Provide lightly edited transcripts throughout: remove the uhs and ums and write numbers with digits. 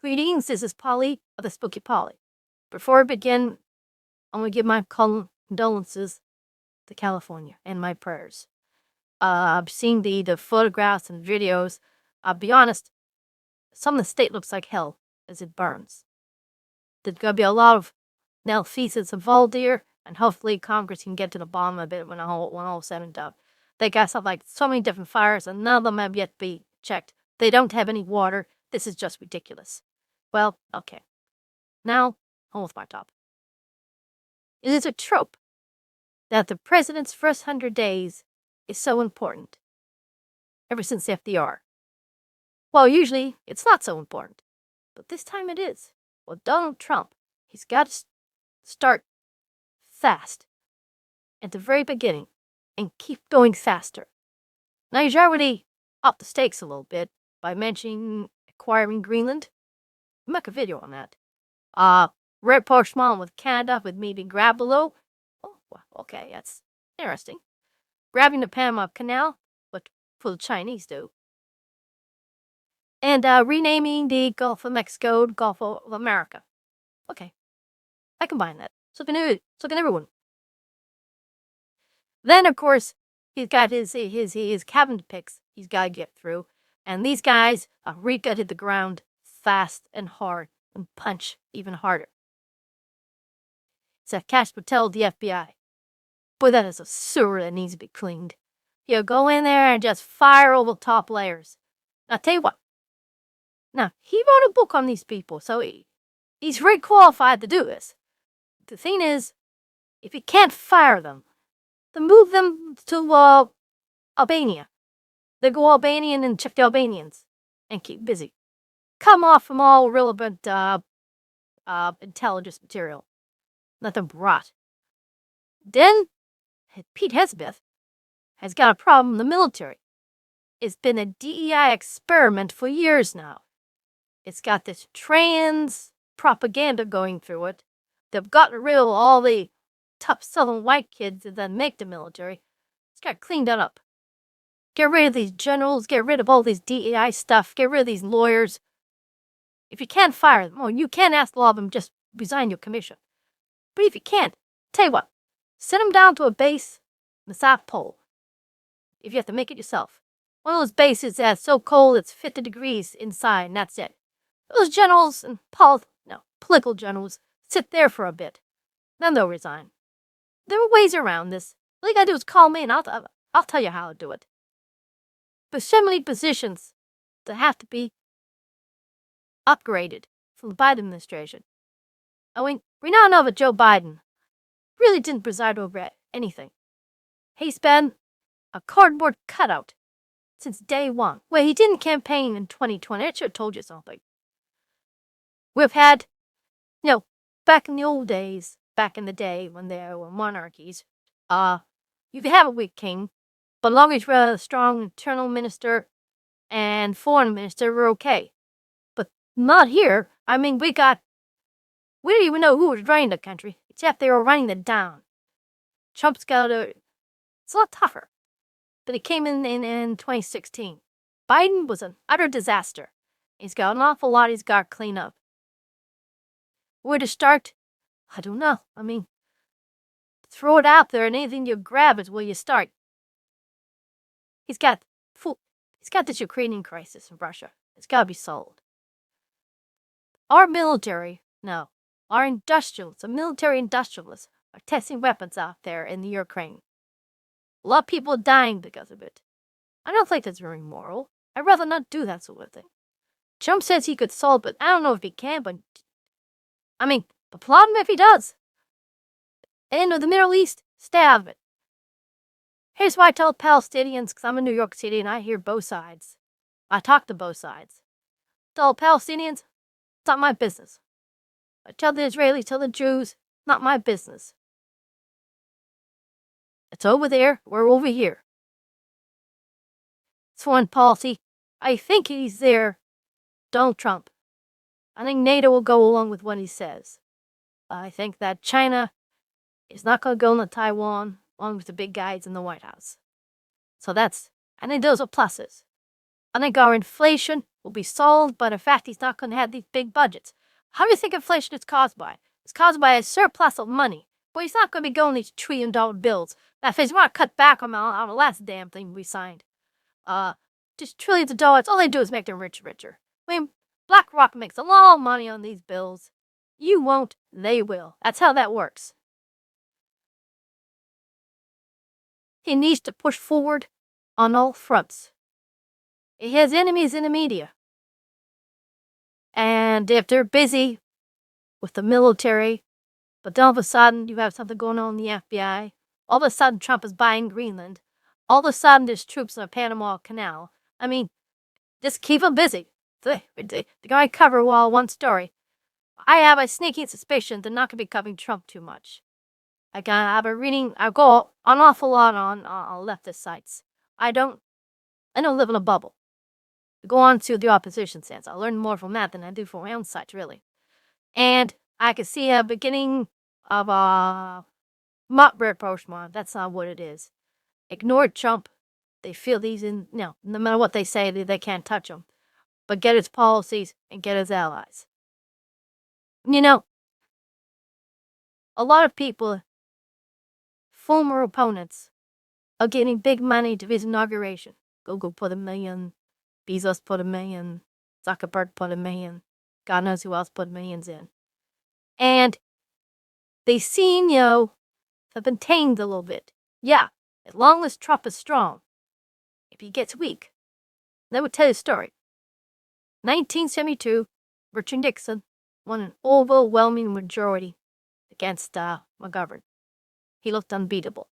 Greetings, this is Polly of the Spooky Polly. Before I begin, I'm going to give my condolences to California and my prayers. I've seen the photographs and videos. I'll be honest, some of the state looks like hell as it burns. There's going to be a lot of malfeasance involved here, and hopefully Congress can get to the bottom of it when all is said and done. They got stuff like so many different fires, and none of them have yet to be checked. They don't have any water. This is just ridiculous. Well, okay. Now, on with my topic. It is a trope that the president's first 100 days is so important, ever since FDR. Well, usually it's not so important, but this time it is. Well, Donald Trump, he's got to start fast at the very beginning and keep going faster. Now, he's already upped the stakes a little bit by mentioning acquiring Greenland. I'll make a video on that. Red Porsche Mom with Canada with maybe grab below. Oh, well, okay, that's interesting. Grabbing the Panama Canal, what will the Chinese do? And renaming the Gulf of Mexico Gulf of America. Okay, I combine that. So can everyone. Then, of course, he's got his cabinet picks he's got to get through. And these guys are re-gutted the ground fast and hard and punch even harder. It's Kash Patel, the FBI. Boy, that is a sewer that needs to be cleaned. You go in there and just fire over top layers. Now, tell you what. Now, he wrote a book on these people, so he's very qualified to do this. The thing is, if he can't fire them, then move them to Albania. They go Albanian and check the Albanians and keep busy. Come off from all relevant intelligence material. Let them rot. Then, Pete Hegseth has got a problem in the military. It's been a DEI experiment for years now. It's got this trans propaganda going through it. They've gotten rid of all the tough southern white kids that then make the military. It's got cleaned that up. Get rid of these generals, get rid of all these DEI stuff, get rid of these lawyers. If you can't fire them, well, you can't ask a lot of them just resign your commission. But if you can't, tell you what, send them down to a base in the South Pole. If you have to make it yourself. One of those bases that's so cold it's 50 degrees inside, and that's it. Those generals and political generals sit there for a bit. Then they'll resign. There are ways around this. All you gotta do is call me and I'll tell you how to do it. But so many positions that have to be upgraded from the Biden administration. I mean, we now know that Joe Biden really didn't preside over anything. He's been a cardboard cutout since day one. Well, he didn't campaign in 2020. I should have told you something. We've had, back in the old days, back in the day when there were monarchies, you could have a weak king, but as long as you had a strong internal minister and foreign minister, we're okay. But not here. I mean, we don't even know who was running the country, except they were running it down. Trump's it's a lot tougher. But he came in 2016. Biden was an utter disaster. He's got an awful lot he's got to clean up. Where to start? I don't know. I mean, throw it out there and anything you grab is where you start. He's got this Ukrainian crisis in Russia. It's got to be solved. Our military, our industrialists, the military industrialists are testing weapons out there in the Ukraine. A lot of people are dying because of it. I don't think that's very moral. I'd rather not do that sort of thing. Trump says he could solve it. I don't know if he can, but applaud him if he does. And with the Middle East, stay out of it. Here's why I tell Palestinians, because I'm in New York City and I hear both sides. I talk to both sides. Tell Palestinians, it's not my business. I tell the Israelis, tell the Jews, not my business. It's over there, we're over here. It's foreign policy. I think he's there, Donald Trump. I think NATO will go along with what he says. I think that China is not going to go into Taiwan along with the big guys in the White House. So I think those are pluses. I think our inflation will be solved by the fact he's not going to have these big budgets. How do you think inflation is caused by? It's caused by a surplus of money. But he's not going to be going these $1 trillion bills. That face, we want to cut back on the last damn thing we signed. Just trillions of dollars. All they do is make them richer. I mean, BlackRock makes a lot of money on these bills. You won't, they will. That's how that works. He needs to push forward on all fronts. He has enemies in the media. And if they're busy with the military, but then all of a sudden you have something going on in the FBI, all of a sudden Trump is buying Greenland, all of a sudden there's troops in the Panama Canal. I mean, just keep them busy. They're going to cover one story. I have a sneaking suspicion they're not going to be covering Trump too much. I go an awful lot on leftist sites. I don't live in a bubble. I go on to the opposition sites. I learn more from that than I do from my own site, really. And I can see a beginning of a rapprochement. That's not what it is. Ignore Trump. They feel no matter what they say, they can't touch him. But get his policies and get his allies. You know, a lot of people, former opponents, are getting big money to his inauguration. Google put $1 million, Bezos put $1 million, Zuckerberg put $1 million, God knows who else put millions in. And they seem, have been tamed a little bit. Yeah, as long as Trump is strong. If he gets weak, let me tell you a story. 1972, Richard Nixon won an overwhelming majority against McGovern. He looked unbeatable.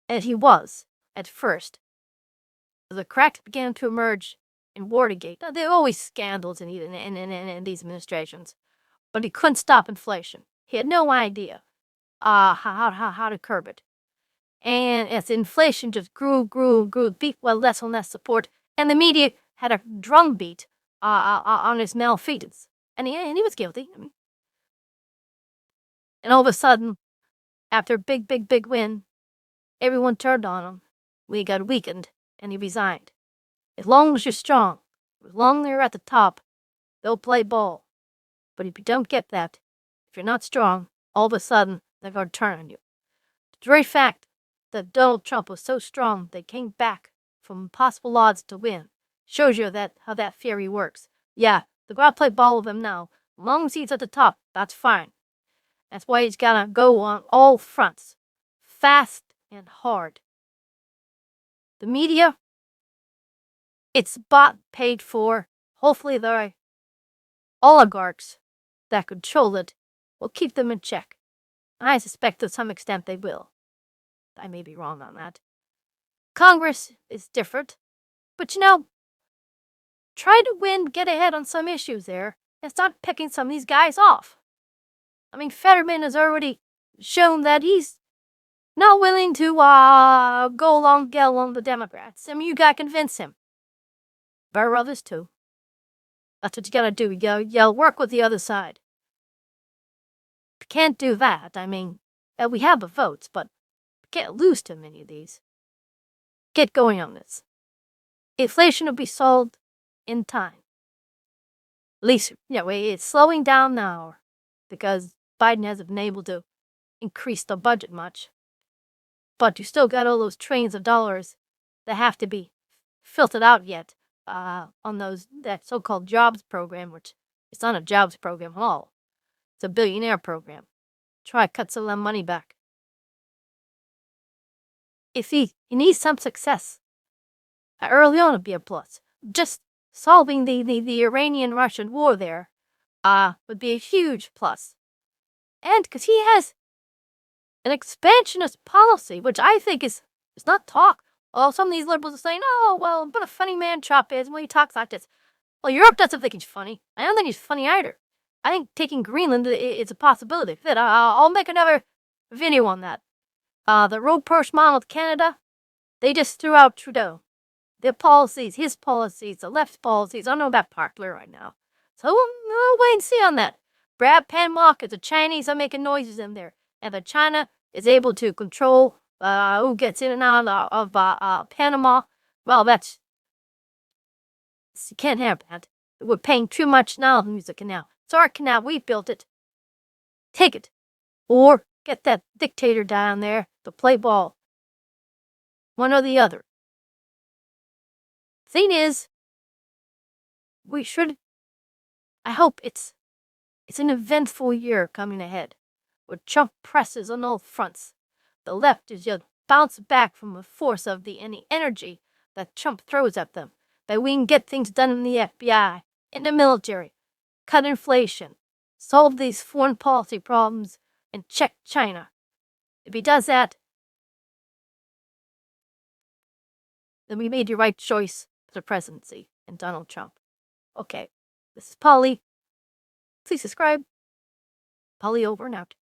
And he was, at first. The cracks began to emerge in Watergate. Now, there are always scandals in these administrations. But he couldn't stop inflation. He had no idea how to curb it. And as inflation just grew, beat with less and less support, and the media had a drumbeat on his malfeasance. And he was guilty. And all of a sudden, after a big win, everyone turned on him. We got weakened, and he resigned. As long as you're strong, as long as you're at the top, they'll play ball. But if you don't get that, if you're not strong, all of a sudden, they're going to turn on you. The very fact that Donald Trump was so strong they came back from impossible odds to win shows you how that theory works. Yeah, they're going to play ball with him now. As long as he's at the top, that's fine. That's why he's got to go on all fronts, fast and hard. The media, it's bought, paid for. Hopefully the oligarchs that control it will keep them in check. I suspect to some extent they will. I may be wrong on that. Congress is different, but try to win, get ahead on some issues there, and start picking some of these guys off. I mean, Fetterman has already shown that he's not willing to get along the Democrats. I mean, you gotta convince him. Better others too. That's what you gotta do. You gotta work with the other side. If you can't do that, I mean, we have the votes, but we can't lose too many of these. Get going on this. Inflation will be solved in time. At least, it's slowing down now because Biden hasn't been able to increase the budget much. But you still got all those trillions of dollars that have to be filtered out yet on that so-called jobs program, which it's not a jobs program at all. It's a billionaire program. Try to cut some of that money back. If he needs some success, early on it'd be a plus. Just solving the Iranian-Russian war there would be a huge plus. And because he has an expansionist policy, which I think is not talk. Oh, some of these liberals are saying, oh, well, but a funny man Trump is when he talks like this. Well, Europe doesn't think he's funny. I don't think he's funny either. I think taking Greenland is a possibility. I'll make another video on that. The rapprochement with Canada, they just threw out Trudeau. Their policies, his policies, the left's policies. I don't know about Parkler right now. So we'll wait and see on that. Brad Panmark is the Chinese are making noises in there. And the China is able to control who gets in and out of Panama. Well, that's You can't have that. We're paying too much now to use the canal. It's our canal. We built it. Take it. Or get that dictator down there to play ball. One or the other. Thing is, we should... I hope it's an eventful year coming ahead, where Trump presses on all fronts. The left is just bounce back from the force of any energy that Trump throws at them. That we can get things done in the FBI, in the military, cut inflation, solve these foreign policy problems, and check China. If he does that, then we made the right choice for the presidency and Donald Trump. Okay, this is Polly. Please subscribe. Polly over and out.